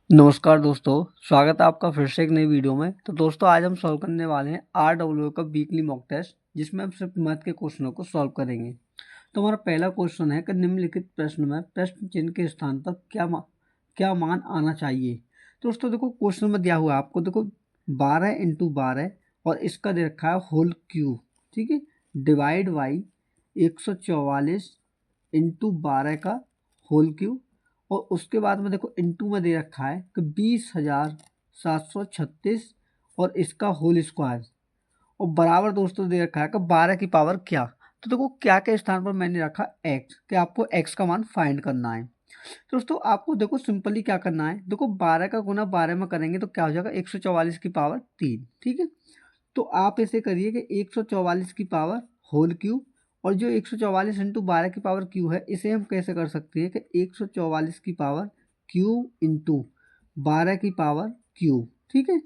नमस्कार दोस्तों, स्वागत है आपका फिर से एक नई वीडियो में। तो दोस्तों आज हम सॉल्व करने वाले हैं RWA का वीकली मॉक टेस्ट, जिसमें हम सिर्फ मैथ के क्वेश्चनों को सॉल्व करेंगे। तो हमारा पहला क्वेश्चन है कि निम्नलिखित प्रश्न में प्रश्न चिन्ह के स्थान पर क्या मान आना चाहिए। तो दोस्तों देखो क्वेश्चन में दिया हुआ है आपको, देखो 12 × 12 और इसका दे रखा है होल क्यूब, ठीक है, डिवाइड बाई 144 × 12 का होल क्यूब, और उसके बाद में देखो इनटू में दे रखा है कि 20,736 और इसका होल स्क्वायर, और बराबर दोस्तों दे रखा है कि 12 की पावर क्या। तो देखो क्या के स्थान पर मैंने रखा x, कि आपको x का मान फाइंड करना है। तो दोस्तों आपको देखो सिंपली क्या करना है, देखो 12 का गुना 12 में करेंगे तो क्या हो जाएगा 144 की पावर 3, ठीक है। तो आप ऐसे करिए कि 144 की पावर होल क्यूब, और जो 144 इंटू 12 की पावर क्यू है, इसे हम कैसे कर सकते हैं कि 144 की पावर क्यू इंटू 12 की पावर क्यू, ठीक है।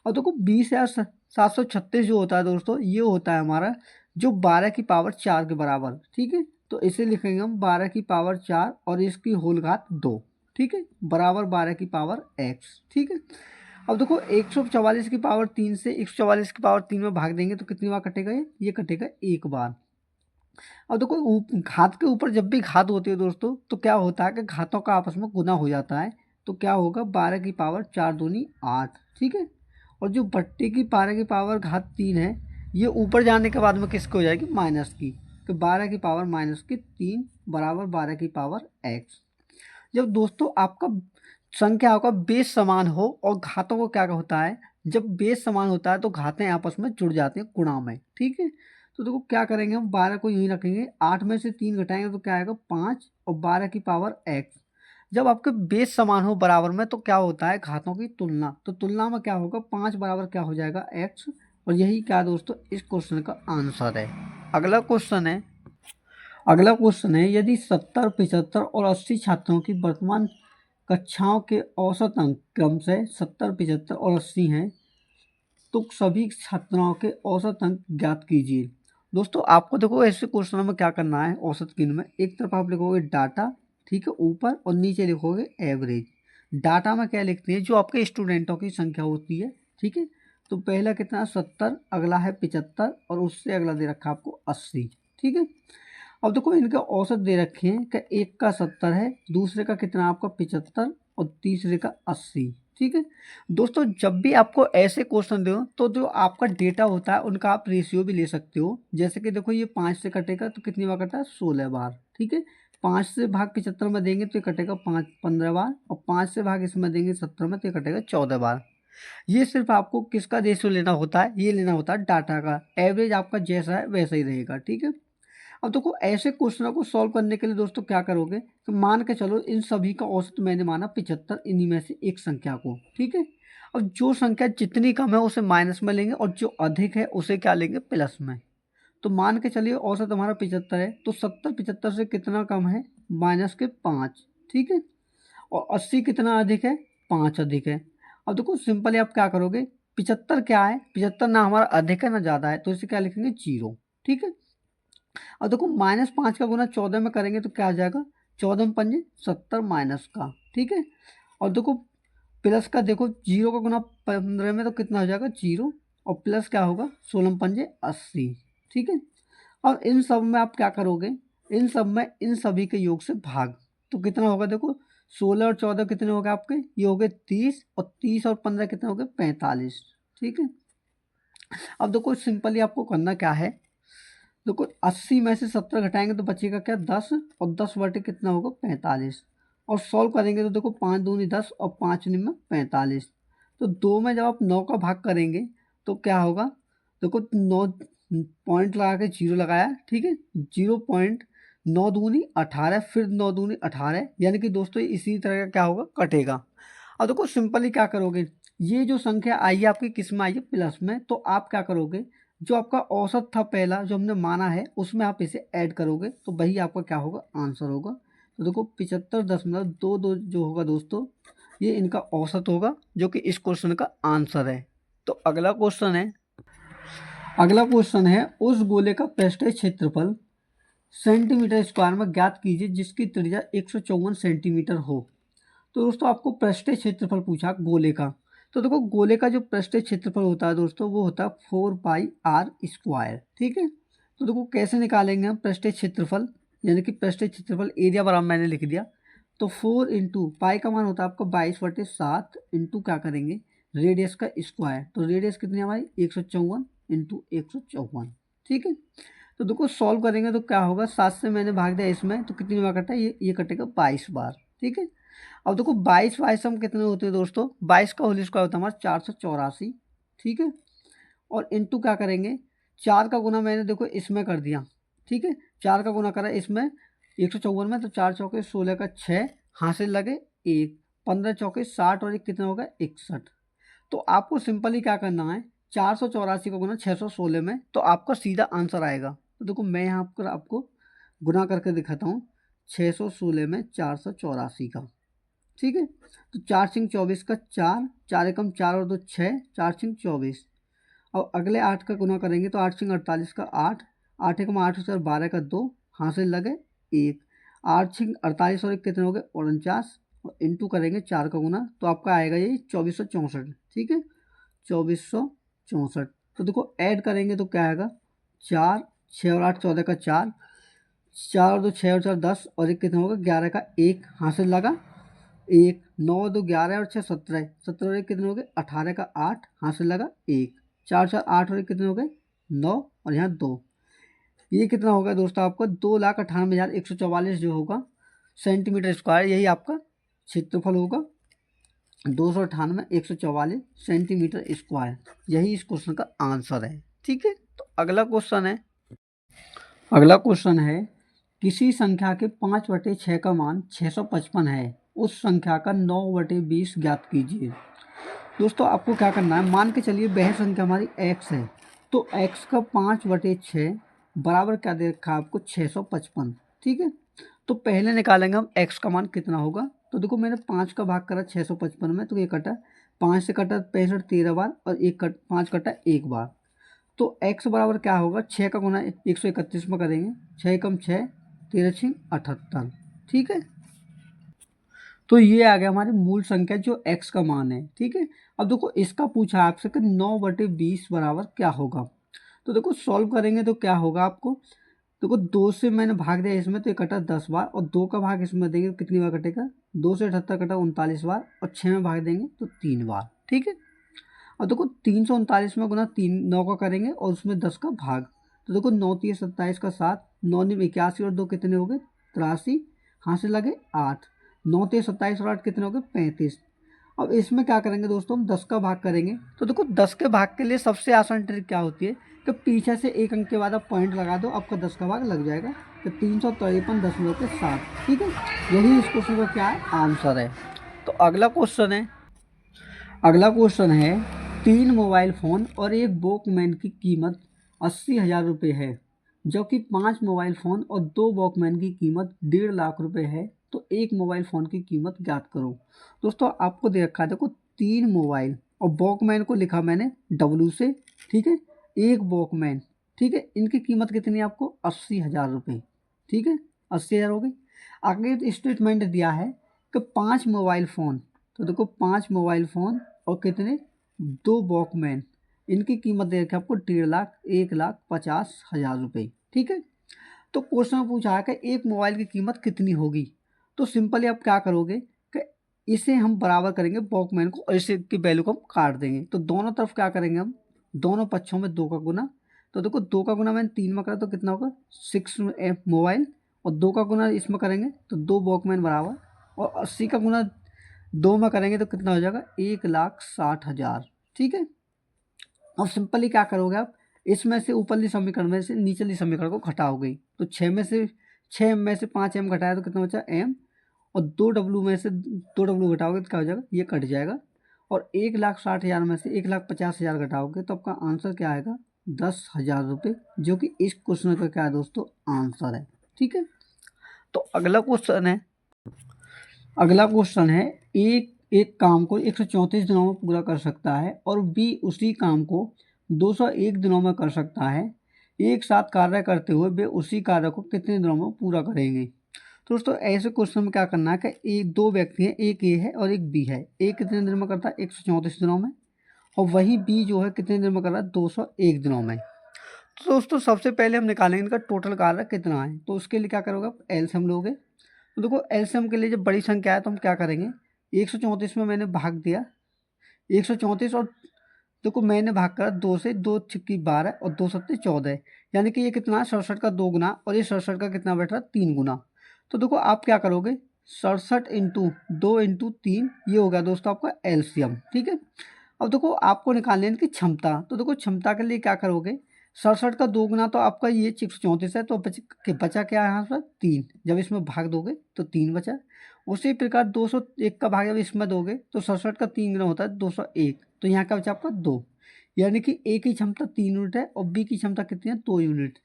और देखो 20,736 जो होता है दोस्तों, ये होता है हमारा जो 12 की पावर 4 के बराबर, ठीक है। तो इसे लिखेंगे हम 12 की पावर 4 और इसकी होल घात 2, ठीक है, बराबर 12 की पावर x, ठीक है। अब देखो 144 की पावर 3 से 144 की पावर 3 में भाग देंगे तो कितनी बार कटेगा, ये कटेगा एक बार। अब देखो घात के ऊपर जब भी घात होती है दोस्तों, तो क्या होता है कि घातों का आपस में गुना हो जाता है। तो क्या होगा 12 की पावर 4 दूनी 8, ठीक है। और जो बट्टे की 12 की पावर घात 3 है, ये ऊपर जाने के बाद में किसकी हो जाएगी, माइनस की। तो 12 की पावर माइनस की 3 बराबर 12 की पावर x। जब दोस्तों आपका संख्याओं का बेस समान हो, और घातों को क्या होता है, जब बेस समान होता है तो घातें आपस में जुड़ जाती हैं गुणा में, ठीक है। तो देखो क्या करेंगे, हम 12 को यूं ही रखेंगे, 8 में से 3 घटाएंगे तो क्या आएगा 5, और 12 की पावर x। जब आपके बेस समान हो बराबर में तो क्या होता है, घातों की तुलना, तो तुलना में क्या होगा 5 बराबर क्या हो जाएगा x। और यही क्या दोस्तों इस क्वेश्चन का आंसर है। अगला क्वेश्चन है अगला क्वेश्चन है, यदि 70, 75 और 80 छात्रों की वर्तमान कक्षाओं के औसत अंक क्रम से 70, 75 और 80 हैं, तो सभी छात्राओं के औसत अंक ज्ञात कीजिए। दोस्तों आपको देखो ऐसे क्वेश्चनों में क्या करना है, औसत चिन्ह में एक तरफ आप लिखोगे डाटा, ठीक है, ऊपर, और नीचे लिखोगे एवरेज। डाटा में क्या लिखते हैं, जो आपके स्टूडेंटों की संख्या होती है, ठीक है। तो पहला कितना 70, अगला है 75, और उससे अगला दे रखा आपको 80, ठीक है। अब देखो इनके औसत दे रखे हैं कि एक का 70 है, दूसरे का कितना आपका 75, और तीसरे का 80, ठीक है। दोस्तों जब भी आपको ऐसे क्वेश्चन दो तो जो आपका डेटा होता है उनका आप रेशियो भी ले सकते हो। जैसे कि देखो ये 5 से कटेगा तो कितनी बार कटा है, 16 बार, ठीक है। 5 से भाग 75 में देंगे तो ये कटेगा 15 बार, और 5 से भाग इसमें देंगे 70 में तो ये कटेगा 14 बार। ये सिर्फ आपको किसका रेशियो लेना होता है, ये लेना होता है डाटा का। एवरेज आपका जैसा है वैसा ही रहेगा, ठीक है। अब देखो ऐसे क्वेश्चनों को सॉल्व करने के लिए दोस्तों क्या करोगे, तो मान के चलो इन सभी का औसत मैंने माना 75, इन्हीं में से एक संख्या को, ठीक है। अब जो संख्या जितनी कम है उसे माइनस में लेंगे, और जो अधिक है उसे क्या लेंगे, प्लस में। तो मान के चलिए औसत हमारा 75 है, तो 70 75 से कितना कम है, माइनस के 5, ठीक है। और 80 कितना अधिक है, 5 अधिक है। अब देखो सिंपली आप क्या करोगे, 75 क्या है, 75 ना हमारा अधिक है ना ज़्यादा है, तो इसे क्या लिखेंगे, 0, ठीक है। और देखो -5 का गुना 14 में करेंगे तो क्या आ जाएगा, 14 में 5 70 माइनस का, ठीक है। और देखो प्लस का, देखो 0 का गुना 15 में तो कितना हो जाएगा 0, और प्लस क्या होगा 16 में 5 80, ठीक है। और इन सब में आप क्या करोगे, इन सब में इन सभी के योग से भाग, तो कितना होगा, देखो 16 और 14 कितने हो गए आपके, ये हो गए 30, और 30 और 15 कितने हो गए 45, ठीक है। अब देखो सिंपली आपको करना क्या है, देखो 80 में से 70 घटाएंगे तो बचेगा क्या 10, और 10 बटे कितना होगा 45, और सॉल्व करेंगे तो देखो 5 दूनी 10 और 5 में 45। तो 2 में जब आप 9 का भाग करेंगे तो क्या होगा, देखो 9 पॉइंट लगा के 0 लगाया, ठीक है, 0.9 दूनी 18, फिर 9 दूनी 18, यानी कि दोस्तों इसी तरह का क्या होगा, कटेगा। अब देखो सिंपली क्या करोगे, ये जो संख्या आई है आपकी किस में आई है, प्लस में, तो आप क्या करोगे, जो आपका औसत था पहला जो हमने माना है उसमें आप इसे ऐड करोगे तो वही आपका क्या होगा, आंसर होगा। तो देखो 75.22 जो होगा दोस्तों, ये इनका औसत होगा, जो कि इस क्वेश्चन का आंसर है। तो अगला क्वेश्चन है उस गोले का पृष्ठीय क्षेत्रफल सेंटीमीटर स्क्वायर में ज्ञात कीजिए जिसकी त्रिज्या 154 सेंटीमीटर हो। तो दोस्तों आपको पृष्ठीय क्षेत्रफल पूछा गोले का। तो देखो गोले का जो पृष्ठीय क्षेत्रफल होता है दोस्तों वो होता है 4πr²। ठीक है, तो देखो कैसे निकालेंगे हम पृष्ठीय क्षेत्रफल, यानी कि पृष्ठीय क्षेत्रफल एरिया बराबर मैंने लिख दिया। तो 4 इंटू पाई का मान होता है आपका 22/7 इंटू क्या करेंगे रेडियस का स्क्वायर। तो रेडियस कितनी हमारी 154 इंटू 154। ठीक है, तो देखो सॉल्व करेंगे तो क्या होगा, 7 से मैंने भाग दिया इसमें तो कितनी बार कटा, ये कटेगा 22 बार। ठीक है, अब देखो 22 हम कितने होते हैं दोस्तों, 22 का होल स्क्वायर होता है हमारा 484। ठीक है, और इंटू क्या करेंगे, 4 का गुना मैंने देखो इसमें कर दिया। ठीक है, 4 का गुना करा इसमें 154 में, तो 4 चौके 16 का 6 हासिल लगे 1, 15 चौके 60 और 1 कितना होगा 61। तो आपको सिंपली क्या करना है, 484 का गुना 616 में, तो आपका सीधा आंसर आएगा। तो देखो मैं यहाँ पर आपको गुना करके दिखाता हूँ 616 में 484 का। ठीक है, तो 4 सिंह 24 का 4, 4 एकम 4 और 2 6, 4 सिंह 24। और अगले 8 का गुना करेंगे तो 8 सिंह 48 का 8, 8 एकम 8 और 12 का 2 हासिल लगे 1, 8 सिंह 48 और 1 कितने हो गए 49, और इंटू करेंगे 4 का गुना तो आपका आएगा ये 2464। ठीक है, 2464। तो देखो ऐड करेंगे तो क्या आएगा 4, 6 और 8 14 का 4, 4 और 2 6 और 4 10 और 1 कितना होगा 11 का 1 हासिल लगा 1, 9 2 11 और 6 17, 17 और 1 कितने हो गए 18 का 8 हासिल लगा 1, 4 4 8 और 1 कितने हो गए 9 और यहाँ 2। ये कितना होगा दोस्तों आपका 2,98,144 जो होगा सेंटीमीटर स्क्वायर, यही आपका क्षेत्रफल होगा 298,144 सेंटीमीटर स्क्वायर, यही इस क्वेश्चन का आंसर है। ठीक है, तो अगला क्वेश्चन है किसी संख्या के 5/6 का मान 655 है, उस संख्या का 9/20 ज्ञात कीजिए। दोस्तों आपको क्या करना है, मान के चलिए वह संख्या हमारी x है, तो x का 5/6 बराबर क्या दे रखा है आपको 655। ठीक है, तो पहले निकालेंगे हम x का मान कितना होगा। तो देखो मैंने 5 का भाग करा 655 में, तो ये कटा 5 से कटा 65 13 बार और 5 कटा 1 बार। तो x बराबर क्या होगा 6 का गुना 131 में करेंगे, 6 एकम 6 13 6 78। ठीक है, तो ये आ गया हमारी मूल संख्या जो x का मान है। ठीक है, अब देखो इसका पूछा आपसे कि 9/20 बराबर क्या होगा। तो देखो सॉल्व करेंगे तो क्या होगा आपको, देखो 2 से मैंने भाग दिया इसमें तो ये कटा 10 बार, और 2 का भाग इसमें देंगे कितनी बार कटेगा 2 से 78 कटा 39 बार, और 6 में भाग देंगे तो 3 बार। ठीक है, और देखो 339 में गुना 3 9 का करेंगे और उसमें 10 का भाग, तो देखो 9 3 27 का 7, 9 9 81 और 2 कितने हो गए 83 हासिल लगे 8, 9 3 27 और 8 कितने हो गए 35। अब इसमें क्या करेंगे दोस्तों हम 10 का भाग करेंगे। तो देखो 10 के भाग के लिए सबसे आसान ट्रिक क्या होती है कि पीछे से एक अंक के बाद आप पॉइंट लगा दो, आपका 10 का भाग लग जाएगा। तो 353.7। ठीक है, यही इस क्वेश्चन का क्या है आंसर है। तो अगला क्वेश्चन है 3 मोबाइल फ़ोन और एक वॉकमैन की कीमत 80,000 रुपये है, जबकि 5 मोबाइल फ़ोन और 2 वॉकमैन की कीमत 1.5 लाख रुपए है, तो एक मोबाइल फ़ोन की कीमत ज्ञात करो। दोस्तों आपको दे रखा है देखो 3 मोबाइल और वॉकमैन को लिखा मैंने W से। ठीक है, एक वॉकमैन। ठीक है, इनकी कीमत कितनी है आपको 80,000 रुपये। ठीक है, 80,000 हो गई। आगे स्टेटमेंट दिया है कि 5 मोबाइल फ़ोन, तो देखो 5 मोबाइल फ़ोन और कितने 2 वॉकमैन, इनकी कीमत दे रखी है आपको 1.5 लाख 1,50,000 रुपये। ठीक है, तो क्वेश्चन में पूछा है कि एक मोबाइल की कीमत कितनी होगी। तो सिंपली आप क्या करोगे कि इसे हम बराबर करेंगे वॉकमैन को और इसे की वैल्यू को हम काट देंगे। तो दोनों तरफ क्या करेंगे हम, दोनों पक्षों में 2 का गुना। तो देखो 2 का गुना मैंने 3 में करा तो कितना होगा 6 मोबाइल, और 2 का गुना इसमें करेंगे तो 2 वॉकमैन बराबर, और 80 का गुना 2 में करेंगे तो कितना हो जाएगा 1,60,000। ठीक है, अब सिंपली क्या करोगे आप, इसमें से ऊपरली समीकरण में से निचली समीकरण को घटाओगे। तो 6 में से 5 m घटाया तो कितना बचा m, और 2 w में से 2 w घटाओगे तो क्या हो जाएगा ये कट जाएगा, और 1,60,000 में से 1,50,000 घटाओगे तो आपका आंसर क्या आएगा 10,000 रुपये, जो कि इस क्वेश्चन का क्या है दोस्तों आंसर है। ठीक है, तो अगला क्वेश्चन है एक काम को 134 दिनों में पूरा कर सकता है और बी उसी काम को 201 दिनों में कर सकता है। एक साथ कार्य करते हुए वे उसी कार्य को कितने दिनों में पूरा करेंगे। तो दोस्तों ऐसे क्वेश्चन में क्या करना है कि एक दो व्यक्ति हैं, एक ए है और एक बी है। ए कितने दिन में करता है 134 दिनों में, और वही बी जो है कितने दिन में कर रहा है 201 दिनों में। तो दोस्तों सबसे पहले हम निकालेंगे इनका टोटल कार्य कितना है। तो उसके लिए क्या करोगे, एलसीएम लोगे। तो देखो एलसीएम के लिए जब बड़ी संख्या है तो हम क्या करेंगे, 134 में मैंने भाग दिया 134, और देखो मैंने भाग करा 2 से, 2 छिक्की 12 और 2 सत्ते 14, यानी कि ये कितना 67 का 2 गुना, और ये 67 का कितना बैठ रहा 3 गुना। तो देखो आप क्या करोगे, 67 इंटू 2 इंटू 3, ये हो गया दोस्तों आपका एलसीएम। ठीक है, अब देखो आपको निकालनी है इनकी क्षमता। तो देखो क्षमता के लिए क्या करोगे, 67 का 2 गुना तो आपका ये 134 है, तो बचा क्या है यहाँ पर 3, जब इसमें भाग दोगे तो 3 बचा। उसी प्रकार 201 का भाग जब इसमें दोगे तो 67 का 3 गुना होता है 201, तो यहाँ का बचा आपका 2, यानी कि ए की क्षमता 3 यूनिट है और बी की क्षमता कितनी है 2 यूनिट।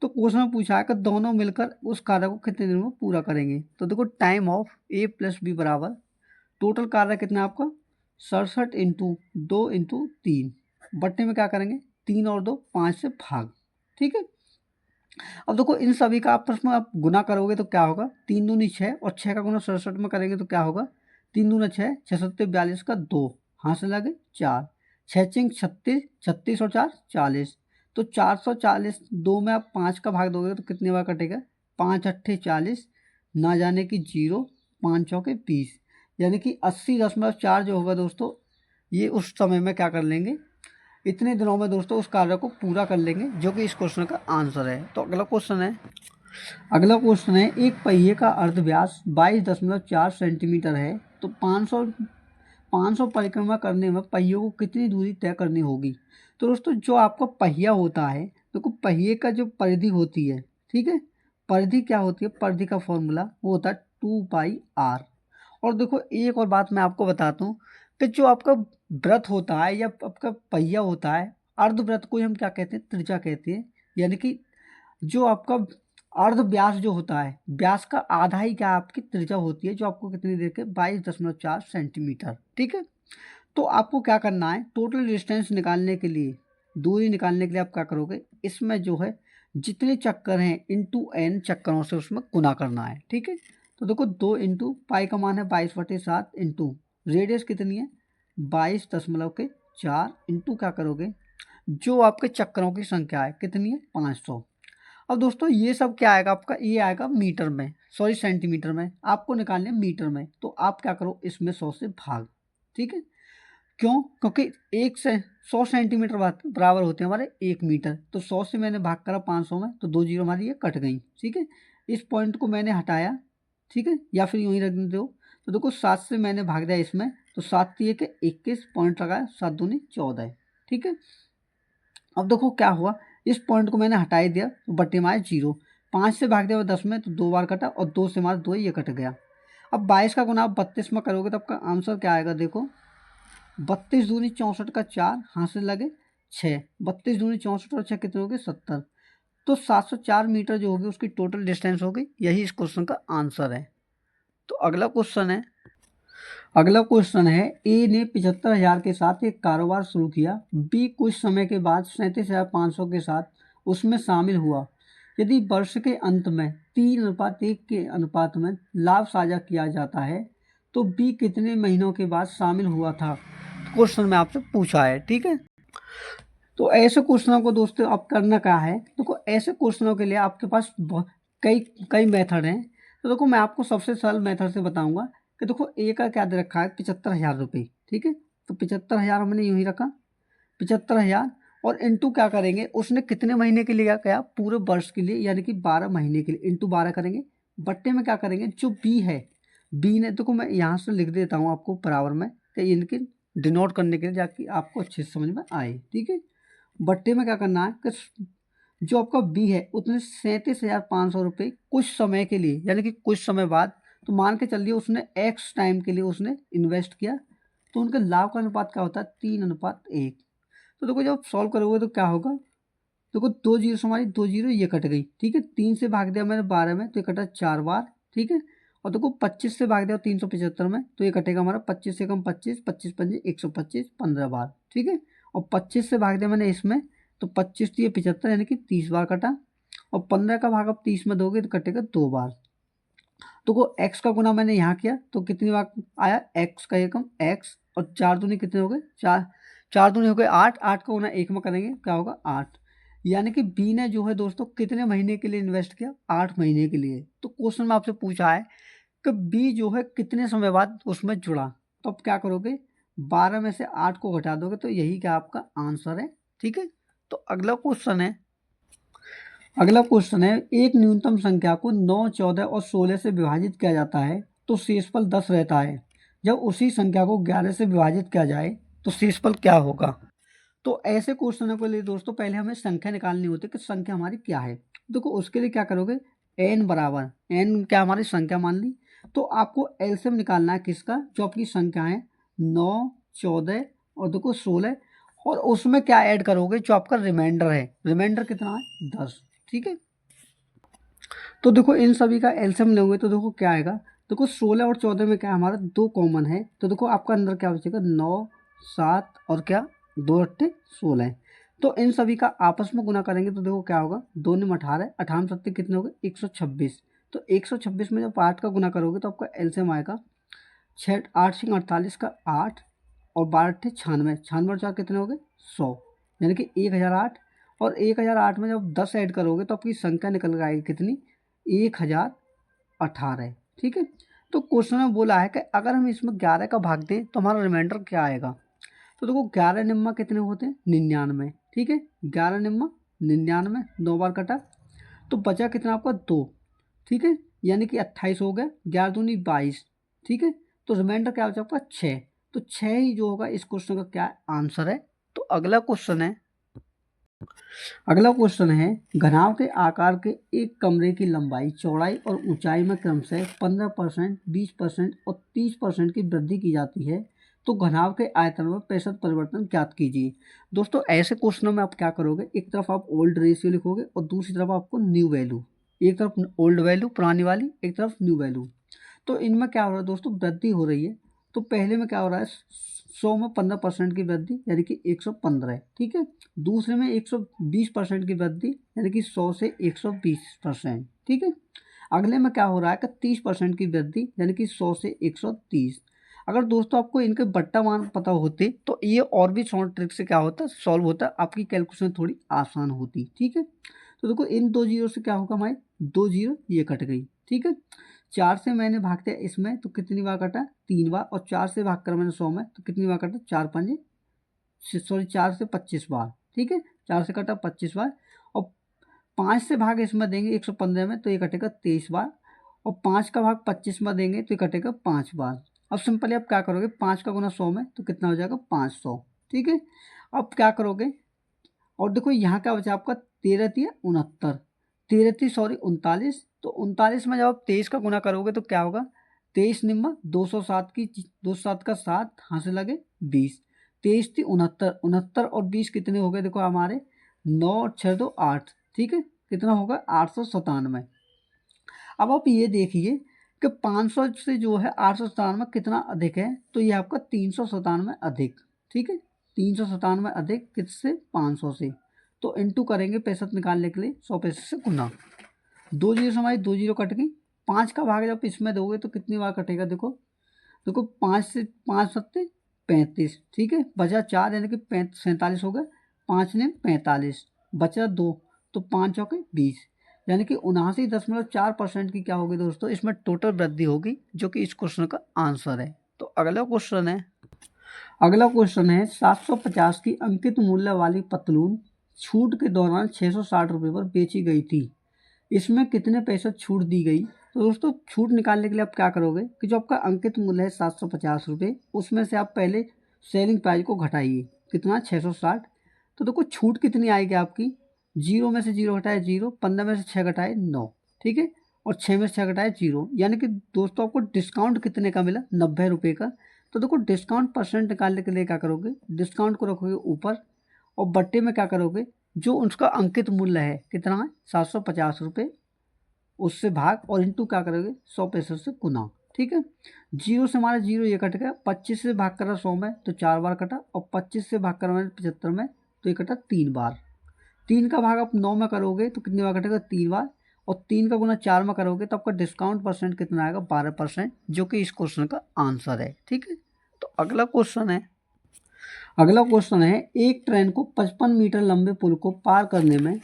तो क्वेश्चन में पूछा है कि दोनों मिलकर उस कार्य को कितने दिन में पूरा करेंगे। तो देखो time of A plus B बराबर टोटल कार्य कितना है आपका 67 इंटू 2 इंटू 3, बट्टे में क्या करेंगे 3 और 2 5 से भाग। ठीक है, अब देखो इन सभी का आपस में आप गुना करोगे तो क्या होगा, 3 दूनी 6, और 6 का गुना 67 में करेंगे तो क्या होगा, 3 दूना 6, 6 सत्ते 42 का 2, हाथ से लगे 4, 6 चिंग 36, 36 और 4 40, तो 440। 2 में आप 5 का भाग दोगे तो कितने बार कटेगा, 5 अट्ठे 40, ना जाने की 0, 5 चौके 20, यानी कि 80.4 जो होगा दोस्तों, ये उस समय में क्या कर लेंगे, इतने दिनों में दोस्तों उस कार्य को पूरा कर लेंगे, जो कि इस क्वेश्चन का आंसर है। तो अगला क्वेश्चन है एक पहिए का अर्ध व्यास 22.4 सेंटीमीटर है, तो 500 परिक्रमा करने में पहियों को कितनी दूरी तय करनी होगी। तो दोस्तों जो आपका पहिया होता है, देखो पहिए का जो परिधि होती है, ठीक है, परिधि क्या होती है, परिधि का फॉर्मूला वो होता है 2πr। और देखो एक और बात मैं आपको बताता हूँ कि जो आपका व्रत होता है या आपका पहिया होता है, अर्धव्रत को हम क्या कहते हैं, त्रिज्या कहते हैं, यानी कि जो आपका अर्ध व्यास जो होता है, व्यास का आधा ही क्या आपकी त्रिज्या होती है, जो आपको कितनी देर के 22.4 सेंटीमीटर। ठीक है, तो आपको क्या करना है, टोटल डिस्टेंस निकालने के लिए, दूरी निकालने के लिए आप क्या करोगे, इसमें जो है जितने चक्कर हैं इंटू एन चक्करों से उसमें गुना करना है। ठीक है, तो देखो 2 इंटू पाई का मान है 22/7 इंटू रेडियस कितनी है 22.4 इंटू क्या करोगे, जो आपके चक्करों की संख्या है कितनी है 500। अब दोस्तों ये सब क्या आएगा आपका, ये आएगा मीटर में, सॉरी सेंटीमीटर में, आपको निकालने मीटर में। तो आप क्या करो, इसमें 100 से भाग। ठीक है, क्यों, क्योंकि 1 से 100 सेंटीमीटर बराबर होते हैं हमारे 1 मीटर, तो 100 से मैंने भाग करा 500 में, तो 2 जीरो हमारी ये कट गई। ठीक है, इस पॉइंट को मैंने हटाया, ठीक है, या फिर यूँ ही रख दो। तो देखो 7 से मैंने भाग दिया इसमें, तो 7 3 के 21 पॉइंट लगाया, 7 दूनी 14। ठीक है, अब देखो क्या हुआ, इस पॉइंट को मैंने हटा ही दिया, तो बट्टे में आए 0, 5 से भाग दिया 10 में, तो 2 बार कटा, और 2 से मार 2 ये कट गया। अब 22 का गुना आप 32 में करोगे तो आपका आंसर क्या आएगा, देखो 32 दूनी 64 का 4, हाथ से लगे 6, 32 दूनी 64 और 6 कितने हो गए 70, तो 704 मीटर जो होगी उसकी टोटल डिस्टेंस होगी। यही इस क्वेश्चन का आंसर है। तो अगला क्वेश्चन है ए ने 75,000 के साथ एक कारोबार शुरू किया, बी कुछ समय के बाद 37,500 के साथ उसमें शामिल हुआ। यदि वर्ष के अंत में 3:1 के अनुपात में लाभ साझा किया जाता है तो बी कितने महीनों के बाद शामिल हुआ था, क्वेश्चन में आपसे पूछा है। ठीक है, तो ऐसे क्वेश्चनों को दोस्तों आप करना क्या है, देखो ऐसे क्वेश्चनों के लिए आपके पास कई कई मेथड हैं। तो देखो मैं आपको सबसे सरल मेथड से बताऊंगा कि देखो ए का क्या दे रखा है 75,000 रुपये। ठीक है, तो 75,000 हमने यूं ही रखा 75,000, और इंटू क्या करेंगे, उसने कितने महीने के लिए क्या, पूरे वर्ष के लिए, यानी कि 12 महीने के लिए, इंटू 12 करेंगे, बट्टे में क्या करेंगे, जो बी है, बी ने, देखो मैं यहाँ से लिख देता हूँ आपको बराबर में कि इनके डिनोट करने के लिए, जाकि आपको अच्छे से समझ में आए। ठीक है, बट्टे में क्या करना है कि जो आपका बी है उसने 37,500 रुपये कुछ समय के लिए, यानी कि कुछ समय बाद, तो मान के चलिए उसने एक्स टाइम के लिए उसने इन्वेस्ट किया, तो उनका लाभ का अनुपात क्या होता है 3:1। तो देखो जब सॉल्व करोगे तो क्या होगा, देखो 2 जीरो से हमारी 2 जीरो ये कट गई। ठीक है, 3 से भाग दिया मैंने 12 में, तो ये कटा 4 बार। ठीक है, और देखो 25 से भाग दिया 375 में, तो ये कटेगा हमारा 25 से कम 25, 25 पंजे 125, 15 बार। ठीक है, और 25 से भाग दिया मैंने इसमें, तो 25 ये 75, यानी कि 30 बार कटा, और 15 का भाग आप 30 में दोगे तो कटेगा 2 बार। तो को एक्स का गुना मैंने यहाँ किया तो कितनी बार आया, एक्स का एकम एक्स, और 4 दूनी कितने हो गए, 4, 4 दूनी हो गए 8, 8 का गुना 1 में करेंगे क्या होगा 8। यानी कि बी ने जो है दोस्तों कितने महीने के लिए इन्वेस्ट किया, 8 महीने के लिए। तो क्वेश्चन में आपसे पूछा है कि बी जो है कितने समय बाद उसमें जुड़ा, तो आप क्या करोगे, 12 में से 8 को घटा दोगे तो यही क्या आपका आंसर है। ठीक है, तो अगला क्वेश्चन है, एक न्यूनतम संख्या को 9, 14 और 16 से विभाजित किया जाता है तो शेषफल 10 रहता है। जब उसी संख्या को 11 से विभाजित किया जाए तो शेषफल क्या होगा। तो ऐसे क्वेश्चनों के लिए दोस्तों पहले हमें संख्या निकालनी होती है कि संख्या हमारी क्या है। देखो उसके लिए क्या करोगे, एन बराबर, एन क्या हमारी संख्या मान ली, तो आपको एलसीएम निकालना है किसका, जो आपकी संख्या है 9, 14 और देखो 16, और उसमें क्या ऐड करोगे, जो आपका रिमाइंडर है, रिमाइंडर कितना है 10। ठीक है, तो देखो इन सभी का एलसीएम लोगे तो देखो क्या आएगा, देखो 16 और 14 में क्या हमारा 2 कॉमन है, तो देखो आपका अंदर क्या बचेगा 9, 7 और क्या 2 अट्ठे 16। तो इन सभी का आपस में गुना करेंगे तो देखो क्या होगा, 2 में 18, 18 सत्ते कितने हो गए 126। तो 126 में जब 8 का गुना करोगे तो आपका एलसीएम आएगा 6, 8 सिंह 48 का 8 और 12 अट्ठे 96, 96 और 4 कितने हो गए 100, यानी कि 1008। और 1008 में जब 10 ऐड करोगे तो आपकी संख्या निकल कर आएगी कितनी, 1018। ठीक है, तो क्वेश्चन में बोला है कि अगर हम इसमें 11 का भाग दें तो हमारा रिमाइंडर क्या आएगा। तो देखो 11 निम्मा कितने होते हैं 99। ठीक है, 11 निम्मा 99, 9 बार कटा तो बचा कितना आपका 2। ठीक है, यानी कि 28 हो गया, 11 दूनी 22। ठीक है, तो रिमाइंडर क्या बचा आपका 6। तो 6 ही जो होगा इस क्वेश्चन का क्या आंसर है। तो अगला क्वेश्चन है घनाभ के आकार के एक कमरे की लंबाई, चौड़ाई और ऊंचाई में क्रमशः 15%, 20% और 30% की वृद्धि की जाती है, तो घनाभ के आयतन में प्रतिशत परिवर्तन ज्ञात कीजिए। दोस्तों ऐसे क्वेश्चनों में आप क्या करोगे, एक तरफ आप ओल्ड रेशियो लिखोगे और दूसरी तरफ आपको न्यू वैल्यू, एक तरफ ओल्ड वैल्यू पुरानी वाली, एक तरफ न्यू वैल्यू। तो इनमें क्या हो रहा है दोस्तों, वृद्धि हो रही है। तो पहले में क्या हो रहा है, 100 में 15% की वृद्धि यानी कि 115। ठीक है, दूसरे में 120% की वृद्धि यानी कि 100 से 120%। ठीक है, अगले में क्या हो रहा है कि 30% की वृद्धि यानी कि 100 से 130। अगर दोस्तों आपको इनके बट्टा मान पता होते तो ये और भी शॉर्ट ट्रिक से क्या होता सॉल्व होता, आपकी कैलकुलेशन थोड़ी आसान होती। ठीक है, तो देखो इन 2 जीरो से क्या होगा हमारे, 2 जीरो ये कट गई। ठीक है, 4 से मैंने भाग दिया इसमें तो कितनी बार कटा 3 बार, और 4 से भाग कर मैंने 100 में तो कितनी बार कटा 4 पंजे, सॉरी 4 से 25 बार। ठीक है, 4 से कटा 25 बार, और 5 से भाग इसमें देंगे 115 में तो ये कटेगा 23 बार, और 5 का भाग 25 में देंगे तो ये कटेगा 5 बार। अब सिंपली आप क्या करोगे, 5 का गुना 100 में तो कितना हो जाएगा 500। ठीक है, अब क्या करोगे, और देखो यहाँ क्या बचा आपका 13 तिया 69, 13 ती सॉरी 39, तो 39 में जब आप 23 का गुना करोगे तो क्या होगा, 23 निम्मा 207 की 207 का 7 हाथ से लगे 20, 23 थी 69, 69 और 20 कितने हो गए देखो हमारे 9 और 6 दो 8। ठीक है, कितना होगा 897। अब आप ये देखिए कि 500 से जो है 897 कितना अधिक है, तो ये आपका 397 अधिक। ठीक है, 397 अधिक किससे 500 से, तो इंटू करेंगे प्रतिशत निकालने के लिए 100 प्रतिशत से गुना, 2 जीरो से हमारी 2 जीरो कट गई, 5 का भाग जब इसमें दोगे तो कितनी बार कटेगा, देखो देखो 5 से 5 सत्ते 35। ठीक है, बचा 4 यानी कि 47 हो गए, 5 ने 45, बचा 2 तो 5 चौके 20, यानी कि 79.4% की क्या होगी दोस्तों, इसमें टोटल वृद्धि होगी, जो कि इस क्वेश्चन का आंसर है। तो अगला क्वेश्चन है 750 की अंकित मूल्य वाली पतलून छूट के दौरान 660 रुपये पर बेची गई थी, इसमें कितने पैसे छूट दी गई। तो दोस्तों छूट निकालने के लिए आप क्या करोगे कि जो आपका अंकित मूल्य है 750 रुपये, उसमें से आप पहले सेलिंग प्राइस को घटाइए, कितना 660। तो देखो छूट कितनी आएगी आपकी, जीरो में से जीरो घटाए जीरो, 15 में से 6 घटाए 9। ठीक है, और 6 में से 6 घटाए जीरो, यानी कि दोस्तों आपको डिस्काउंट कितने का मिला 90 रुपये का। तो देखो डिस्काउंट परसेंट निकालने के लिए क्या करोगे, डिस्काउंट को रखोगे ऊपर, और बट्टे में क्या करोगे, जो उसका अंकित मूल्य है कितना है 750 रुपये, उससे भाग और इंटू क्या करोगे 100 पैसे से गुना। ठीक है, जीरो से हमारा जीरो ये कट गया, 25 से भाग करा 100 में तो 4 बार कटा, और 25 से भाग करा मैंने 75 में तो ये कटा 3 बार। 3 का भाग आप 9 में करोगे तो कितनी बार कटेगा 3 बार, और 3 का गुना 4 में करोगे तो आपका डिस्काउंट परसेंट कितना आएगा, 12%, जो कि इस क्वेश्चन का आंसर है। ठीक है, तो अगला क्वेश्चन है एक ट्रेन को 55 मीटर लंबे पुल को पार करने में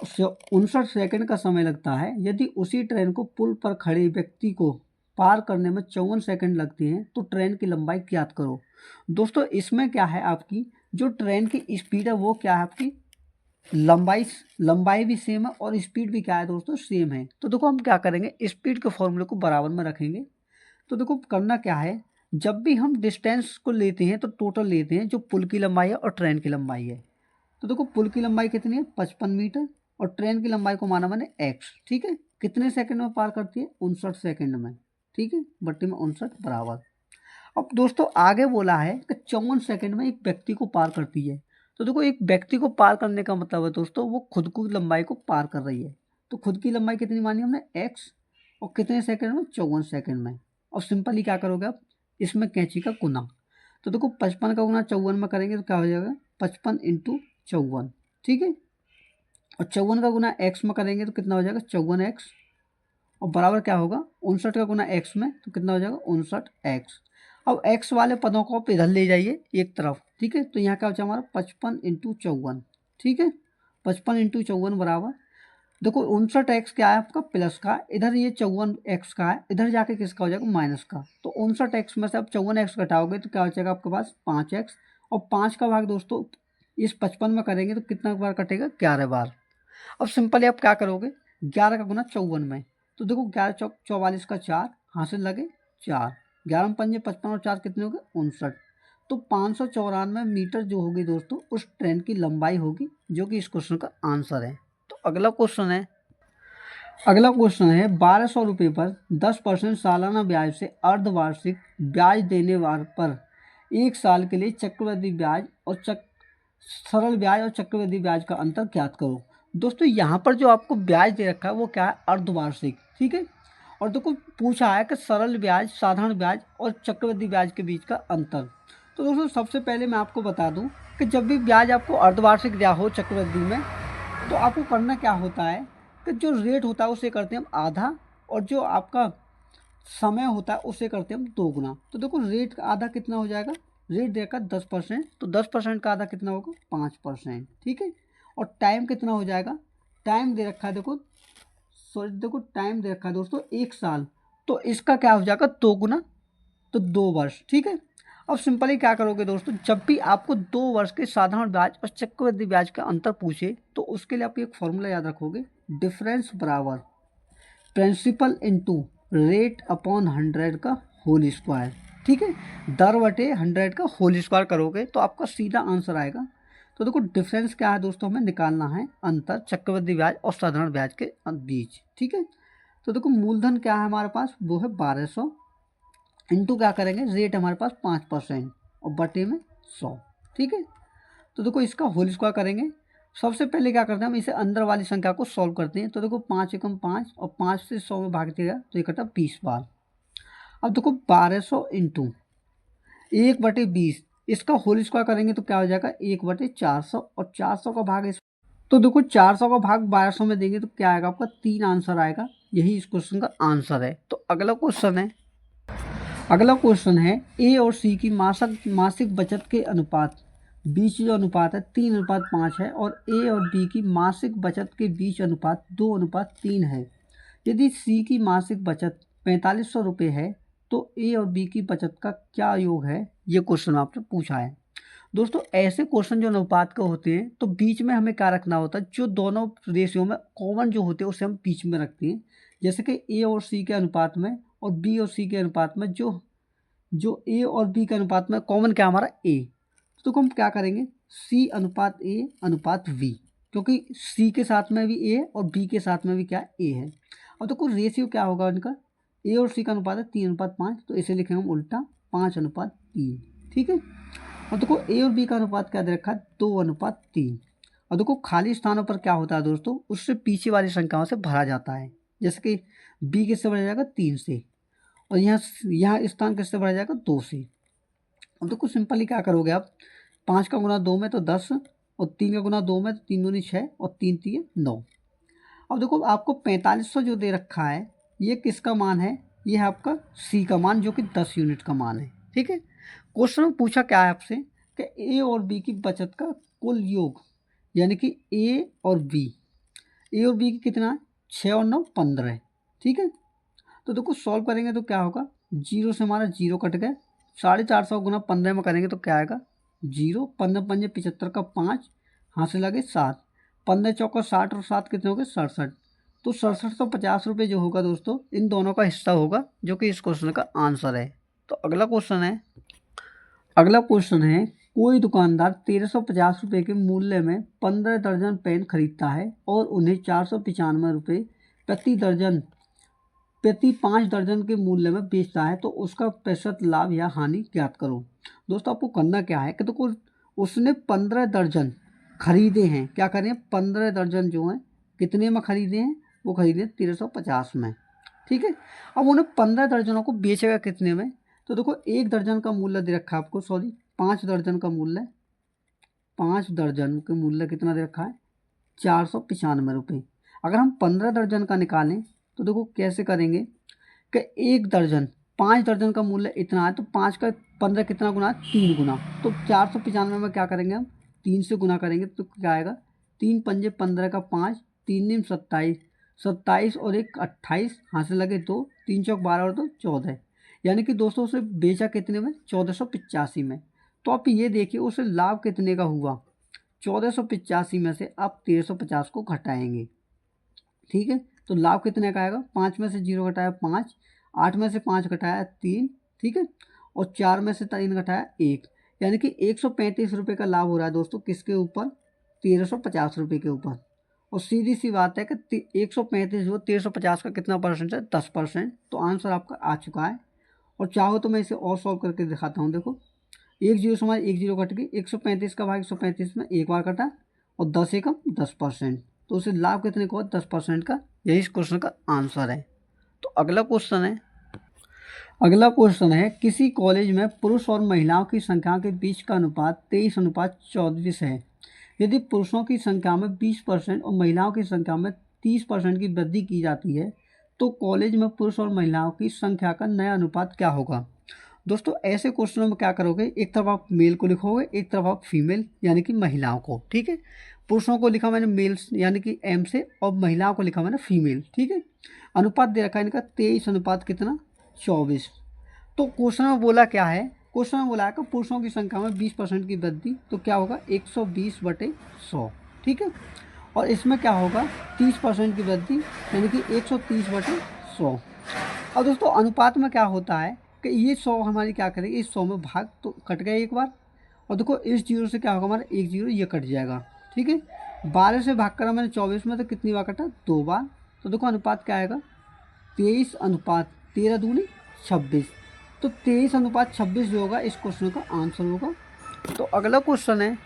59 सेकंड का समय लगता है। यदि उसी ट्रेन को पुल पर खड़े व्यक्ति को पार करने में 54 सेकंड लगते हैं तो ट्रेन की लंबाई ज्ञात करो। दोस्तों इसमें क्या है, आपकी जो ट्रेन की स्पीड है वो क्या है, आपकी लंबाई भी सेम है और स्पीड भी क्या है दोस्तों, सेम है। तो देखो हम क्या करेंगे, स्पीड के फॉर्मूले को बराबर में रखेंगे। तो देखो करना क्या है, जब भी हम डिस्टेंस को लेते हैं तो टोटल लेते हैं जो पुल की लंबाई है और ट्रेन की लंबाई है। तो देखो पुल की लंबाई कितनी है, 55 मीटर, और ट्रेन की लंबाई को माना मैंने x। ठीक है, कितने सेकंड में पार करती है, 59 सेकंड में। ठीक है, बट्टी में 59 बराबर। अब दोस्तों आगे बोला है कि 54 सेकंड में एक व्यक्ति को पार करती है। तो देखो एक व्यक्ति को पार करने का मतलब है दोस्तों वो खुद की लंबाई को पार कर रही है। तो खुद की लंबाई कितनी मानी हमने, x, और कितने सेकंड में, 54 सेकंड में। और सिंपली क्या करोगे आप, इसमें कैंची का गुना। तो देखो 55 का गुना 54 में करेंगे तो क्या हो जाएगा, 55 इंटू 54। ठीक है, और 54 का गुना x में करेंगे तो कितना हो जाएगा, 54x, और बराबर क्या होगा, 59 का गुना x में तो कितना हो जाएगा, 59x। अब x वाले पदों को आप इधर ले जाइए एक तरफ। ठीक है, तो यहाँ क्या बचा हमारा 55 इंटू 54। ठीक है, 55 इंटू 54 बराबर, देखो 59x क्या है आपका प्लस का, इधर ये 54x का है, इधर जाके किसका हो जाएगा, माइनस का। तो 59x में से आप 54x घटाओगे तो क्या हो जाएगा आपके पास 5x, और 5 का भाग दोस्तों इस 55 में करेंगे तो कितना बार कटेगा, 11 बार। अब सिंपली आप क्या करोगे, 11 का गुना 54 में, तो देखो 11 चौक 44 का 4, हासिल लगे 4, 11 में 5 55 और 4 कितने हो गए, 59। तो 594 मीटर जो होगी दोस्तों उस ट्रेन की लंबाई होगी, जो कि इस क्वेश्चन का आंसर है। तो अगला क्वेश्चन है 1200 रुपये पर 10% सालाना ब्याज से अर्धवार्षिक ब्याज देने वार पर एक साल के लिए चक्रवृद्धि ब्याज और सरल ब्याज और चक्रवृद्धि ब्याज का अंतर ज्ञात करो। दोस्तों यहाँ पर जो आपको ब्याज दे रखा है वो क्या है, अर्धवार्षिक। ठीक है, और देखो पूछा है कि सरल ब्याज, साधारण ब्याज और चक्रवृद्धि ब्याज के बीच का अंतर। तो दोस्तों सबसे पहले मैं आपको बता दूं कि जब भी ब्याज आपको अर्धवार्षिक दिया हो चक्रवृद्धि में, तो आपको करना क्या होता है कि जो रेट होता है उसे करते हैं हम आधा, और जो आपका समय होता है उसे करते हैं हम 2 गुना। तो देखो रेट का आधा कितना हो जाएगा, रेट देकर 10%, तो 10% का आधा कितना होगा, 5%। ठीक है, और टाइम कितना हो जाएगा, टाइम दे रखा है देखो टाइम दे रखा है दोस्तों 1 साल, तो इसका क्या हो जाएगा 2 गुना, तो 2 वर्ष। ठीक है, अब सिंपली क्या करोगे दोस्तों, जब भी आपको 2 वर्ष के साधारण ब्याज और चक्रवृद्धि ब्याज का अंतर पूछे तो उसके लिए आप एक फॉर्मूला याद रखोगे, डिफरेंस बराबर प्रिंसिपल इनटू रेट अपॉन 100 का होल स्क्वायर। ठीक है, दर बटे 100 का होल स्क्वायर करोगे तो आपका सीधा आंसर आएगा। तो देखो डिफरेंस क्या है दोस्तों, हमें निकालना है अंतर चक्रवृद्धि ब्याज और साधारण ब्याज के बीच। ठीक है, तो देखो मूलधन क्या है हमारे पास, वो है 1200, इंटू क्या करेंगे, रेट हमारे पास 5% और बटे में 100। ठीक है, तो देखो इसका होल स्क्वायर करेंगे। सबसे पहले क्या करते हैं, हम इसे अंदर वाली संख्या को सॉल्व करते हैं। तो देखो 5 एकम 5 और 5 से 100 में भाग दिया तो ये कटा 20 बार। अब देखो 1200 इंटू 1/20, इसका होल स्क्वायर करेंगे तो क्या हो जाएगा 1/400, और 400 का भाग इस, तो देखो 400 का भाग 1200 में देंगे तो क्या आएगा आपका 3 आंसर आएगा। यही इस क्वेश्चन का आंसर है। तो अगला क्वेश्चन है ए और सी की मासिक बचत के अनुपात बीच जो अनुपात है 3:5 है, और ए और बी की मासिक बचत के बीच अनुपात 2:3 है। यदि सी की मासिक बचत 4500 रुपये है तो ए और बी की बचत का क्या योग है, ये क्वेश्चन आपसे पूछा है। दोस्तों ऐसे क्वेश्चन जो अनुपात के होते हैं तो बीच में हमें क्या रखना होता है, जो दोनों रेशियो में कॉमन जो होते हैं उसे हम बीच में रखते हैं। जैसे कि ए और सी के अनुपात में और बी और सी के अनुपात में जो जो ए और बी के अनुपात में कॉमन क्या हमारा ए, तो हम क्या करेंगे सी अनुपात ए अनुपात वी, क्योंकि सी के साथ में भी ए और बी के साथ में भी क्या ए है। और देखो रेशियो क्या होगा उनका, ए और सी का अनुपात है 3:5, तो इसे लिखेंगे हम उल्टा 5:3। ठीक है, और देखो ए और बी का अनुपात क्या दे रखा है 2:3। और देखो खाली स्थानों पर क्या होता है दोस्तों, उससे पीछे वाली संख्याओं से भरा जाता है। जैसे कि बी किससे भरा जाएगा 3 से, और यहाँ स्थान किससे भरा जाएगा 2 से। अब देखो सिंपली क्या करोगे आप, 5 का गुना 2 में तो 10, और 3 का गुना 2 में तो 3 दूनी 6 और 3 3 9। अब देखो आपको 4500 जो दे रखा है ये किसका मान है, ये है आपका सी का मान जो कि 10 यूनिट का मान है। ठीक है, क्वेश्चन में पूछा क्या है आपसे कि ए और बी की बचत का कुल योग, यानी कि ए और बी की कितना है, 6 और 9 15 है। ठीक है, तो देखो सॉल्व करेंगे तो क्या होगा, जीरो से हमारा जीरो कट गया, 450 गुना 15 में करेंगे तो क्या आएगा, जीरो, 15 पंजे 75 का 5, हाथ से लगे 7, 15 चौका 60 और 7 कितने हो गए 67। तो 6750 जो होगा दोस्तों इन दोनों का हिस्सा होगा, जो कि इस क्वेश्चन का आंसर है। तो अगला क्वेश्चन है कोई दुकानदार 1350 के मूल्य में 15 दर्जन पेन खरीदता है और उन्हें 495 रुपये प्रति 5 दर्जन के मूल्य में बेचता है, तो उसका प्रतिशत लाभ या हानि ज्ञात करो। दोस्तों आपको करना क्या है कि देखो उसने 15 दर्जन खरीदे हैं, क्या करें 15 दर्जन जो हैं कितने में खरीदे हैं, वो खरीदे 1350 में। ठीक है, अब उन्हें 15 दर्जनों को बेचेगा कितने में, तो देखो एक दर्जन का मूल्य दे रखा है आपको, 5 दर्जन का मूल्य, 5 दर्जन के मूल्य कितना दे रखा है 495 रुपये। अगर हम 15 दर्जन का निकालें तो देखो कैसे करेंगे कि एक दर्जन 5 दर्जन का मूल्य इतना है, तो 5 का 15 कितना गुना है 3 गुना, तो 495 में क्या करेंगे हम 3 से गुना करेंगे तो क्या आएगा, 3 पंजे 15 का 5, 3 नीम 27, 27 और 1 28, हाथ से लगे 2, 3 चौक 12 और 2 14, यानी कि दोस्तों उसे बेचा कितने में 1485 में। तो आप ये देखिए उसे लाभ कितने का हुआ, 1485 में से आप 1350 को घटाएंगे। ठीक है, तो लाभ कितने का आएगा, 5 में से 0 घटाया 5, 8 में से 5 घटाया 3, ठीक है, और 4 में से 3 घटाया 1, यानी कि 135 रुपये का लाभ हो रहा है दोस्तों किसके ऊपर, 1350 रुपये के ऊपर। और सीधी सी बात है कि 135 जो 1350 का कितना परसेंट है 10%। तो आंसर आपका आ चुका है। और चाहो तो मैं इसे और सॉल्व करके दिखाता हूँ। देखो एक जीरो से हमारे 1 जीरो कट गई, 135 का भाग 135 में एक बार कटा, और 10 एकम 10%, तो उसे लाभ कितने को 10% का, यही इस क्वेश्चन का आंसर है। तो अगला क्वेश्चन है किसी कॉलेज में पुरुष और महिलाओं की संख्या के बीच का अनुपात 23:24 है। यदि पुरुषों की संख्या में 20% और महिलाओं की संख्या में 30% की वृद्धि की जाती है तो कॉलेज में पुरुष और महिलाओं की संख्या का नया अनुपात क्या होगा। दोस्तों ऐसे क्वेश्चनों में क्या करोगे, एक तरफ आप मेल को लिखोगे, एक तरफ आप फीमेल यानी कि महिलाओं को। ठीक है, पुरुषों को लिखा मैंने मेल्स यानी कि एम से, और महिलाओं को लिखा मैंने फीमेल। ठीक है, अनुपात दे रखा है इनका 23 अनुपात कितना 24। तो क्वेश्चन में बोला क्या है, क्वेश्चन में बोला है कि पुरुषों की संख्या में 20% की वृद्धि, तो क्या होगा 120/100। ठीक है, और इसमें क्या होगा 30% की वृद्धि यानी कि 130/100। और दोस्तों अनुपात में क्या होता है कि ये 100 हमारी क्या करेगी, इस 100 में भाग तो कट गया एक बार, और देखो इस जीरो से क्या होगा हमारा 1 जीरो ये कट जाएगा। ठीक है, 12 से भाग करा मैंने 24 में, तो कितनी बार कटा 2 बार। तो देखो अनुपात क्या आएगा 23 अनुपात 13 दूनी 26। तो 23:26 जो होगा इस क्वेश्चन का आंसर होगा। तो अगला क्वेश्चन है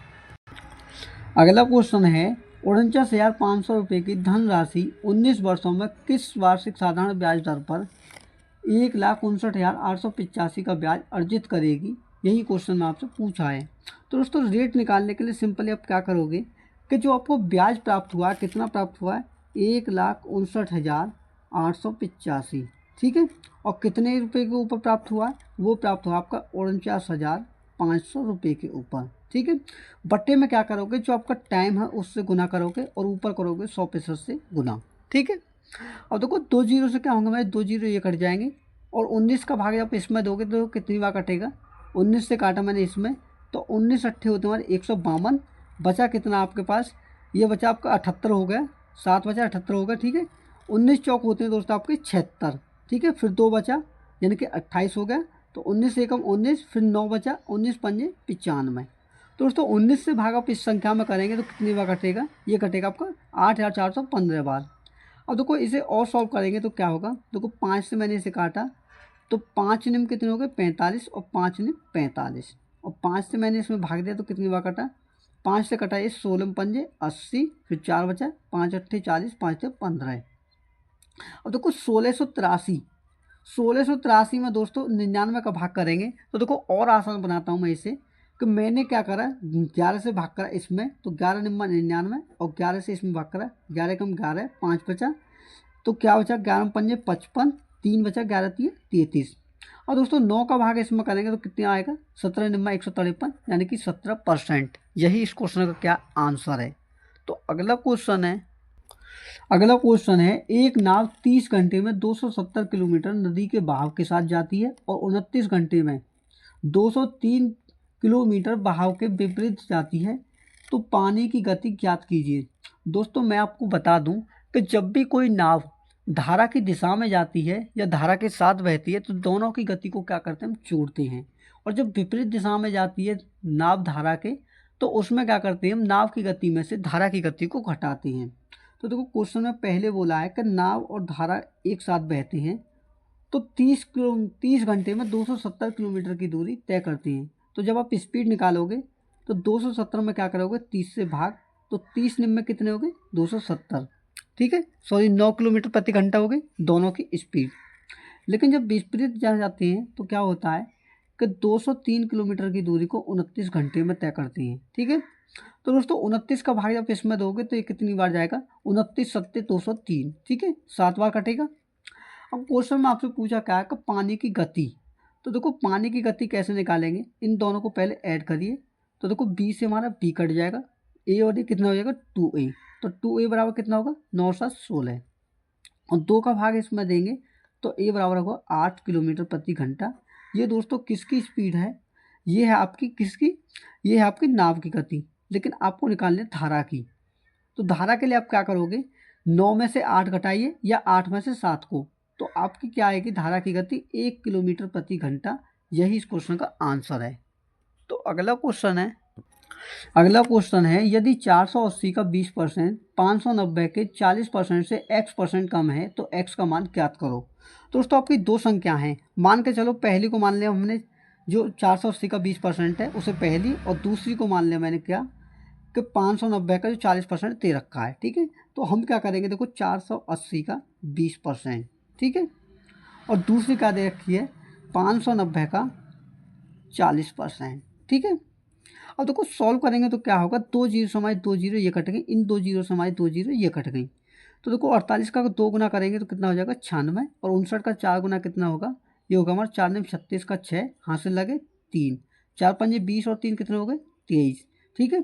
49,500 रुपये की धनराशि 19 वर्षों में किस वार्षिक साधारण ब्याज दर पर 1,59,885 का ब्याज अर्जित करेगी। यही क्वेश्चन में आपसे पूछा है। तो दोस्तों रेट निकालने के लिए सिंपली आप क्या करोगे कि जो आपको ब्याज प्राप्त हुआ है कितना प्राप्त हुआ है 1,59,885। ठीक है, और कितने रुपए के ऊपर प्राप्त हुआ है, वो प्राप्त हुआ आपका 49,500 रुपये के ऊपर। ठीक है, बट्टे में क्या करोगे जो आपका टाइम है उससे गुना करोगे और ऊपर करोगे 100% से गुना। ठीक है, अब देखो 2 जीरो से क्या होंगे हमारे 2 जीरो ये कट जाएंगे, और 19 का भाग जब इसमें दोगे तो कितनी बार कटेगा, 19 से काटा मैंने इसमें, तो 19 अट्ठे होते हमारे 152, बचा कितना आपके पास, ये बचा आपका 78 हो गया, 7 बचा 78 हो गया। ठीक है, 19 चौक होते हैं दोस्तों आपके 76। ठीक है, फिर 2 बचा यानी कि 28 हो गया, तो 19 एकम 19, फिर 9 बचा, 19 पंजे 95। तो दोस्तों 19 से भाग आप इस संख्या में करेंगे तो कितनी बार कटेगा, ये कटेगा आपका 8,415 बार। अब देखो इसे और सॉल्व करेंगे तो क्या होगा, देखो 5 से मैंने इसे काटा, तो 5 निम कितने हो गए 45, और 5 निम 45, और 5 से मैंने इसमें भाग दिया तो कितनी बार कटा, 5 से कटा ये 16 पंजे 80, फिर 4 बचा, 5 अट्ठे 40, 5 से 15। अब देखो 1683 में दोस्तों 99 का भाग करेंगे, तो देखो और आसान बनाता हूँ मैं इसे कि मैंने क्या करा, 11 से भाग करा इसमें, तो 11 निम्मा 99 और 11 से इसमें भाग करा, 11 कम 11, 5 बचा, तो क्या बचा 11 पंजे 55, 3 बचा, 11 3 33। और दोस्तों 9 का भाग इसमें करेंगे तो कितना आएगा, 17 निम्मा 153, यानी कि 17%। यही इस क्वेश्चन का क्या आंसर है। तो अगला क्वेश्चन है एक नाव 30 घंटे में 270 किलोमीटर नदी के बहाव के साथ जाती है और 29 घंटे में 203 किलोमीटर बहाव के विपरीत जाती है, तो पानी की गति ज्ञात कीजिए। दोस्तों मैं आपको बता दूं कि जब भी कोई नाव धारा की दिशा में जाती है या धारा के साथ बहती है तो दोनों की गति को क्या करते हैं, हम जोड़ते हैं। और जब विपरीत दिशा में जाती है नाव धारा के, तो उसमें क्या करते हैं, हम नाव की गति में से धारा की गति को घटाते हैं। तो देखो क्वेश्चन में पहले बोला है कि नाव और धारा एक साथ बहते हैं, तो 30 घंटे में 270 किलोमीटर की दूरी तय करती हैं। तो जब आप स्पीड निकालोगे तो 270 में क्या करोगे, 30 से भाग, तो 30 निम में कितने हो गए, 270, ठीक है, सॉरी 9 किलोमीटर प्रति घंटा हो गई दोनों की स्पीड। लेकिन जब विपरीत जा जाते हैं तो क्या होता है कि 203 किलोमीटर की दूरी को 29 घंटे में तय करती हैं, ठीक है। तो दोस्तों 29 का भाग जब इसमें दोगे तो ये कितनी बार जाएगा, 29 सत्ते 203, ठीक है, 7 बार कटेगा। अब क्वेश्चन में आपसे पूछा क्या है कि पानी की गति। तो देखो पानी की गति कैसे निकालेंगे, इन दोनों को पहले ऐड करिए। तो देखो बी से हमारा बी कट जाएगा, ए और ए कितना हो जाएगा 2a, तो 2a बराबर कितना होगा 9 7 16, और 2 का भाग इसमें देंगे तो a बराबर होगा 8 किलोमीटर प्रति घंटा। ये दोस्तों किसकी स्पीड है, ये है आपकी किसकी, ये है आपकी नाव की गति, लेकिन आपको निकालनी है धारा की। तो धारा के लिए आप क्या करोगे, 9 में से 8 घटाइए या 8 में से 7 को, तो आपकी क्या आएगी धारा की गति 1 किलोमीटर प्रति घंटा। यही इस क्वेश्चन का आंसर है। तो अगला क्वेश्चन है यदि 480 का 20% 590 के 40% से x% कम है तो x का मान ज्ञात करो। तो दोस्तों आपकी दो संख्या हैं, मान के चलो पहली को मान लिया हमने जो 480 का 20% है उसे पहली, और दूसरी को मान लिया मैंने क्या कि 590 का जो 40% दे रखा है, ठीक है। तो हम क्या करेंगे, देखो 480 का 20%, ठीक है, और दूसरी क्या दे रखी है 590 का 40%, ठीक है। अब देखो सॉल्व करेंगे तो क्या होगा, 2 जीरो समाज 2 जीरो ये कट गई, इन 2 जीरो समाज 2 जीरो ये कट गई। तो देखो 48 का 2 गुना करेंगे तो कितना हो जाएगा 96, और 59 का 4 गुना कितना होगा, ये होगा हमारा 4 9 36 का 6, हाथ से लगे 3, 4 5 20 और 3 कितने हो गए 23, ठीक है।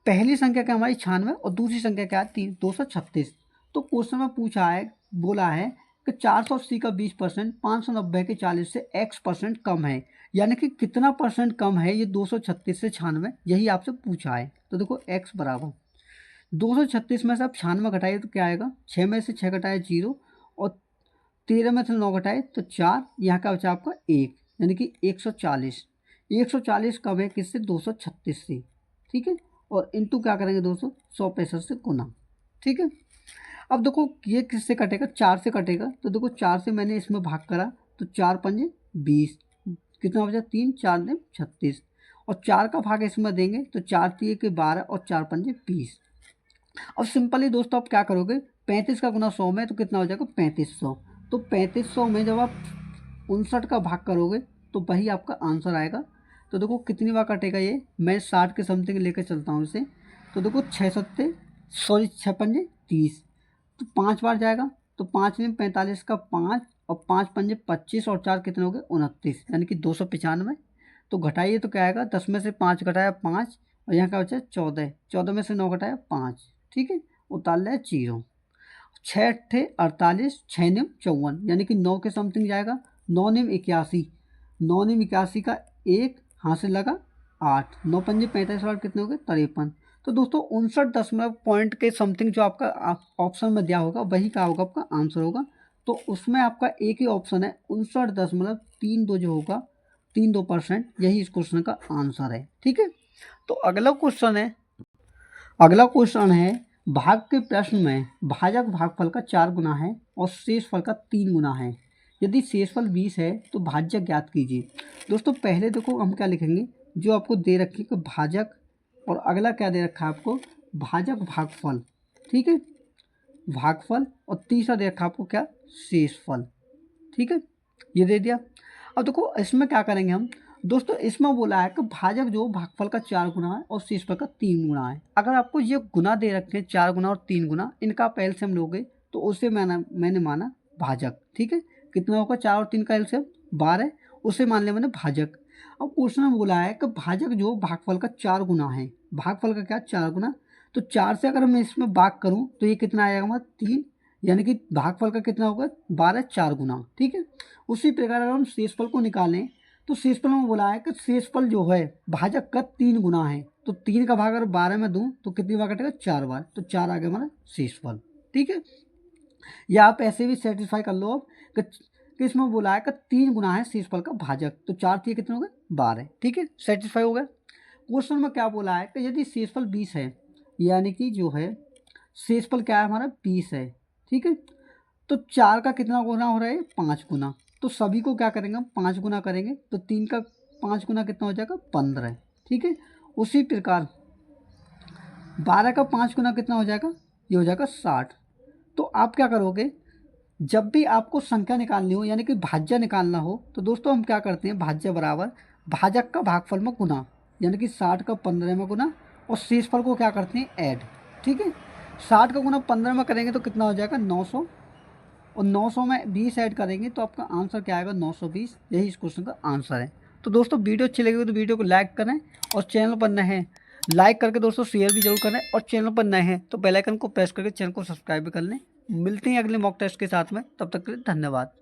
पहली संख्या क्या हमारी 96 और दूसरी संख्या क्या है 236। तो क्वेश्चन में पूछा है, बोला है कि 480 का 20% 590 के 40 से x% कम है, यानी कि कितना परसेंट कम है ये 236 से 96, यही आपसे पूछा है। तो देखो x बराबर 236 में से आप 96 घटाइए तो क्या आएगा, 6 में से 6 घटाए 0, और 13 में से 9 घटाए तो 4, यहाँ का बचा आपका 1, यानी कि 140। 140 कम है किससे, 236 से, ठीक है, और इंटू क्या करेंगे दोस्तों 165 से गुना, ठीक है। अब देखो ये किससे कटेगा, 4 से कटेगा, तो देखो 4 से मैंने इसमें भाग करा तो 4 पंजे 20, कितना बचा 3 4 9 36, और 4 का भाग इसमें देंगे तो 4 3 के 12 और 4 पंजे 20। अब सिंपली दोस्तों आप क्या करोगे, 35 का गुना 100 में तो कितना हो जाएगा 3500। तो 3500 में जब आप 59 का भाग करोगे तो वही आपका आंसर आएगा। तो देखो कितनी बार कटेगा ये, मैं 60 के समथिंग लेकर चलता हूँ इसे। तो देखो 6 पंजे 30, तो 5 बार जाएगा, तो 5 में 45 का 5 और 5 पंजे 25 और 4 कितने हो गए 29, यानी कि 295। तो घटाइए तो क्या आएगा, 10 में से 5 घटाया 5, और यहाँ का बचा 14, 14 में से 9 घटाया 5, ठीक है, उतार लिया 0। 6 अट्ठे 48, 6 निम 54, यानी कि 9 के समथिंग जाएगा, 9 निम 81, 9 निम 81 का 1 हाथ से लगा 8, 9 पंजे 45 और कितने हो गए 53। तो दोस्तों 59 पॉइंट के समथिंग जो आपका ऑप्शन में दिया होगा वही का होगा आपका आंसर होगा। तो उसमें आपका एक ही ऑप्शन है 59.32 जो होगा 32%, यही इस क्वेश्चन का आंसर है, ठीक है। तो अगला क्वेश्चन है भाग के प्रश्न में भाजक भागफल का 4 गुना है और शेषफल का 3 गुना है, यदि शेषफल 20 है तो भाज्य ज्ञात कीजिए। दोस्तों पहले देखो हम क्या लिखेंगे, जो आपको दे रखी है कि भाजक, और अगला क्या दे रखा है आपको भाजक भागफल, ठीक है, भागफल, और तीसरा दे रखा है आपको क्या शेषफल, ठीक है, ये दे दिया। अब देखो इसमें क्या करेंगे हम, दोस्तों इसमें बोला है कि भाजक जो भागफल का 4 गुना है और शेषफल का 3 गुना है। अगर आपको ये गुना दे रखे हैं 4 गुना और 3 गुना, इनका आप एलसीएम लोगे तो उसे मैंने माना भाजक। ठीक है, कितना होगा 4 और 3 का एलसीएम 12, उसे मान लिया मैंने भाजक। अब क्वेश्चन में बोला है कि भाजक जो भागफल का 4 गुना है, भागफल का क्या 4 गुना, तो 4 से अगर मैं इसमें भाग करूँ तो ये कितना आएगा हमारा 3, यानी कि भागफल का कितना होगा 12 4 गुना। ठीक है, उसी प्रकार अगर हम शेषफल को निकालें तो शेषफल में बोला है कि शेषफल जो है भाजक का 3 गुना है, तो 3 का भाग अगर 12 में दूं तो कितनी बार कटेगा 4 बार, तो 4 आ गया हमारा शेषफल। ठीक है, या आप ऐसे भी सेटिस्फाई कर लो अब कि इसमें बोला है कि 3 गुना है शेषफल का भाजक, तो 4 3 कितने हो गए 12। ठीक है, सेटिस्फाई हो गया। क्वेश्चन में क्या बोला है कि यदि शेषफल 20 है, यानी कि जो है शेषफल क्या है हमारा 20 है। ठीक है, तो 4 का कितना गुना हो रहा है 5 गुना, तो सभी को क्या करेंगे हम 5 गुना करेंगे, तो 3 का 5 गुना कितना हो जाएगा 15। ठीक है, उसी प्रकार 12 का 5 गुना कितना हो जाएगा, ये हो जाएगा 60। तो आप क्या करोगे, जब भी आपको संख्या निकालनी हो यानी कि भाज्य निकालना हो, तो दोस्तों हम क्या करते हैं भाज्य बराबर भाजक का भागफल में गुना, यानी कि 60 का 15 में गुना, और शेषफल को क्या करते हैं ऐड। ठीक है, 60 का गुना 15 में करेंगे तो कितना हो जाएगा 900, और 900 में 20 ऐड करेंगे तो आपका आंसर क्या आएगा 920। यही इस क्वेश्चन का आंसर है। तो दोस्तों वीडियो अच्छी लगी तो वीडियो को लाइक करें, और चैनल पर नए हैं लाइक करके दोस्तों शेयर भी जरूर करें, और चैनल पर नए हैं तो बेल आइकन को प्रेस करके चैनल को सब्सक्राइब भी कर लें। मिलते हैं अगले मॉक टेस्ट के साथ में, तब तक के लिए धन्यवाद।